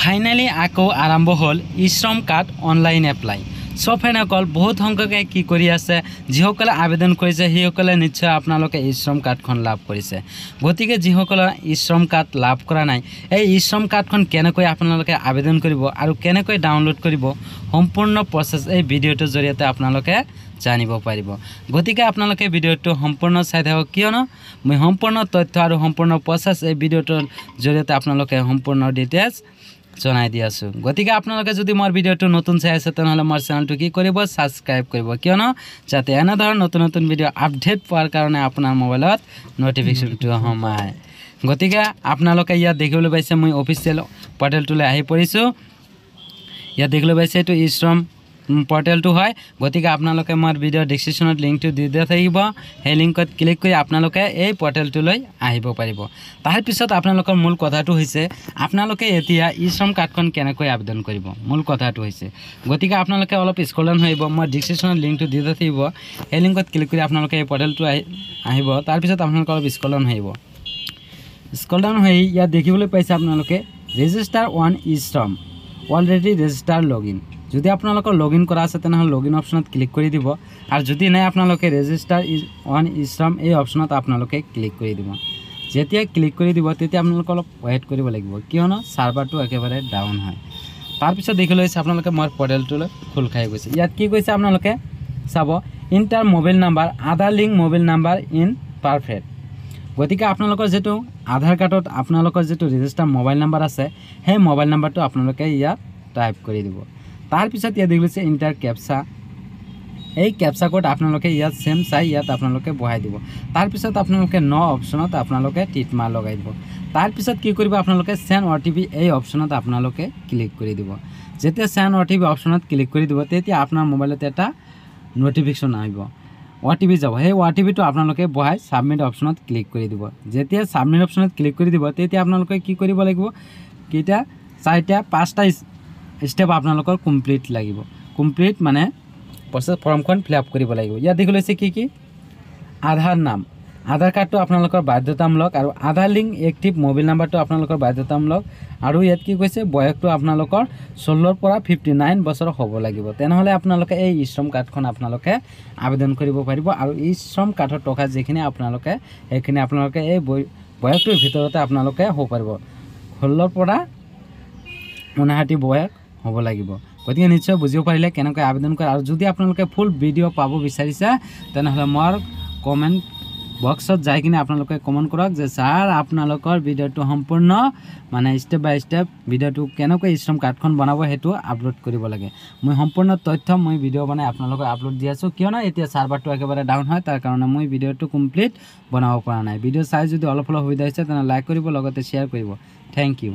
Finally আকৌ আৰম্ভ হ'ল ই-শ্ৰম কাৰ্ড অনলাইন এপ্লাই। সব ফ্ৰেণ্ডসকল বহুত সংখ্যকে কি কৰি আছে, যিসকলে আবেদন কৰিছে সেইসকলে নিশ্চয় আপোনালোকে ই-শ্ৰম কাৰ্ডখন লাভ কৰিছে। গতিকে যিসকলে ই-শ্ৰম কাৰ্ড লাভ কৰা নাই, এই ই-শ্ৰম কাৰ্ডখন কেনেকৈ আপোনালোকে আবেদন কৰিব আৰু কেনেকৈ ডাউনলোড কৰিব, সম্পূৰ্ণ প্ৰচেছ এই ভিডিঅ'টোৰ জৰিয়তে আপোনালোকে জানিব পাৰিব। গতিকে আপোনালোকে ভিডিঅ'টো সম্পূৰ্ণ চাই থাকক, কিয়নো মই সম্পূৰ্ণ তথ্য আৰু সম্পূৰ্ণ প্ৰচেছ এই ভিডিঅ'টোৰ জৰিয়তে আপোনালোকে সম্পূৰ্ণ ডিটেইলছ জনাই দি আছো। গতিকে আপোনালোকে যদি মোৰ ভিডিঅ'টো নতুন চাই আছে তেনেহ'লে মোৰ চেনেলটো কি কৰিব, সাবস্ক্ৰাইব কৰিব, কিয়নো যাতে এনেধৰণৰ নতুন নতুন ভিডিঅ' আপডেট পোৱাৰ কাৰণে আপোনাৰ মোবাইলত নটিফিকেশ্যনটো সোমায়। গতিকে আপোনালোকে ইয়াত দেখিবলৈ পাইছে মই অফিচিয়েল পৰ্টেলটোলৈ আহি পৰিছোঁ। ইয়াত দেখিবলৈ পাইছে এইটো ই-শ্ৰম পৰ্টেলটো হয়। গতিকে আপোনালোকে মোৰ ভিডিঅ' ডেসক্ৰিপশ্যনত লিংকটো দি দিয়া থাকিব, সেই লিংকত ক্লিক কৰি আপোনালোকে এই পৰ্টেলটোলৈ আহিব পাৰিব। তাৰপিছত আপোনালোকৰ মূল কথাটো হৈছে আপোনালোকে এতিয়া ই-শ্ৰম কাৰ্ডখন কেনেকৈ আবেদন কৰিব, মূল কথাটো হৈছে। গতিকে আপোনালোকে অলপ স্ক্ৰল ডাউন হৈ আহিব, মই ডেসক্ৰিপশ্যনত লিংকটো দি দিয়া থাকিব, সেই লিংকত ক্লিক কৰি আপোনালোকে এই পৰ্টেলটো আহিব। তাৰপিছত আপোনালোকে অলপ স্ক্ৰল ডাউন হৈ আহিব। স্ক্ৰল ডাউন হৈ ইয়াত দেখিবলৈ পাইছে আপোনালোকে register on e-Shram already register login. যদি আপোনালোকৰ লগইন কৰা আছে তেনেহ'লে লগইন অপশ্যনত ক্লিক কৰি দিব, আৰু যদি নাই আপোনালোকে ৰেজিষ্টাৰ অন ই-শ্ৰম এই অপশ্যনত আপোনালোকে ক্লিক কৰি দিব। যেতিয়া ক্লিক কৰি দিব তেতিয়া আপোনালোকে অলপ ৱেইট কৰিব লাগিব, কিয়নো ছাৰ্ভাৰটো একেবাৰে ডাউন হয়। তাৰপিছত দেখিবলৈ পাইছে আপোনালোকে মোৰ পৰ্টেলটোলৈ খোল খাই গৈছে। ইয়াত কি কৈছে আপোনালোকে চাব, inter mobile number, Aadhaar link mobile number in perfect. গতিকে আপোনালোকৰ যিটো আধাৰ কাৰ্ডত আপোনালোকৰ যিটো ৰেজিষ্টাৰ মোবাইল নাম্বাৰ আছে সেই মোবাইল নাম্বাৰটো আপোনালোকে ইয়াত টাইপ কৰি দিব। তাৰপিছত ইয়াত দেখিছে ইণ্টাৰ কেপচা, এই কেপচা কোড আপোনালোকে ইয়াত সেম চাই ইয়াত আপোনালোকে বহাই দিব। তাৰপিছত আপোনালোকে ন অপশ্যনত আপোনালোকে টিক মাৰ্ক লগাই দিব। তাৰপিছত কি কৰিব আপোনালোকে সেন্ড OTP এই অপশ্যনত আপোনালোকে ক্লিক কৰি দিব। যেতিয়া সেন্ড OTP অপশ্যনত ক্লিক কৰি দিব তেতিয়া আপোনাৰ মোবাইলত এটা নটিফিকেশ্যন আহিব, OTP যাব। সেই OTPটো আপোনালোকে বহাই সাবমিট অপশ্যনত ক্লিক কৰি দিব। যেতিয়া সাবমিট অপশ্যনত ক্লিক কৰি দিব তেতিয়া আপোনালোকে কি কৰিব লাগিব, কেইটা 4-5টা ষ্টেপ আপোনালোকৰ কমপ্লিট লাগিব। কমপ্লিট মানে প্ৰচেছ ফৰ্মখন ফিল আপ কৰিব লাগিব। ইয়াত দেখি লৈছে কি কি, আধাৰ নাম, আধাৰ কাৰ্ডটো আপোনালোকৰ বাধ্যতামূলক, আৰু আধাৰ লিংক এক্টিভ মোবাইল নাম্বাৰটো আপোনালোকৰ বাধ্যতামূলক, আৰু ইয়াত কি কৈছে বয়সটো আপোনালোকৰ 16ৰ পৰা 59 বছৰ হ'ব লাগিব। তেনেহ'লে আপোনালোকে এই ই-শ্ৰম কাৰ্ডখন আপোনালোকে আবেদন কৰিব পাৰিব, আৰু ই-শ্ৰম কাৰ্ডৰ টকা যিখিনি আপোনালোকে সেইখিনি আপোনালোকে এই বয়সটোৰ ভিতৰতে আপোনালোকে হ'ব পাৰিব। 16ৰ পৰা 59 বয়স হ'ব লাগিব। গতিকে নিশ্চয় বুজিব পাৰিলে কেনেকৈ আবেদন কৰে। আৰু যদি আপোনালোকে ফুল ভিডিঅ' পাব বিচাৰিছে তেনেহ'লে মোৰ কমেণ্ট বক্সত যাই কিনে আপোনালোকে কমেণ্ট কৰক যে ছাৰ আপোনালোকৰ ভিডিঅ'টো সম্পূৰ্ণ মানে ষ্টেপ বাই ষ্টেপ ভিডিঅ'টো কেনেকৈ ই-শ্ৰম কাৰ্ডখন বনাব সেইটো আপলোড কৰিব লাগে। মই সম্পূৰ্ণ তথ্য মই ভিডিঅ' বনাই আপোনালোকক আপলোড দি আছোঁ, কিয়নো এতিয়া ছাৰ্ভাৰটো একেবাৰে ডাউন হয়, তাৰ কাৰণে মই ভিডিঅ'টো কমপ্লিট বনাব পৰা নাই। ভিডিঅ' চাই যদি অলপ সুবিধা হৈছে তেনেহ'লে লাইক কৰিব, লগতে শ্বেয়াৰ কৰিব। Thank U.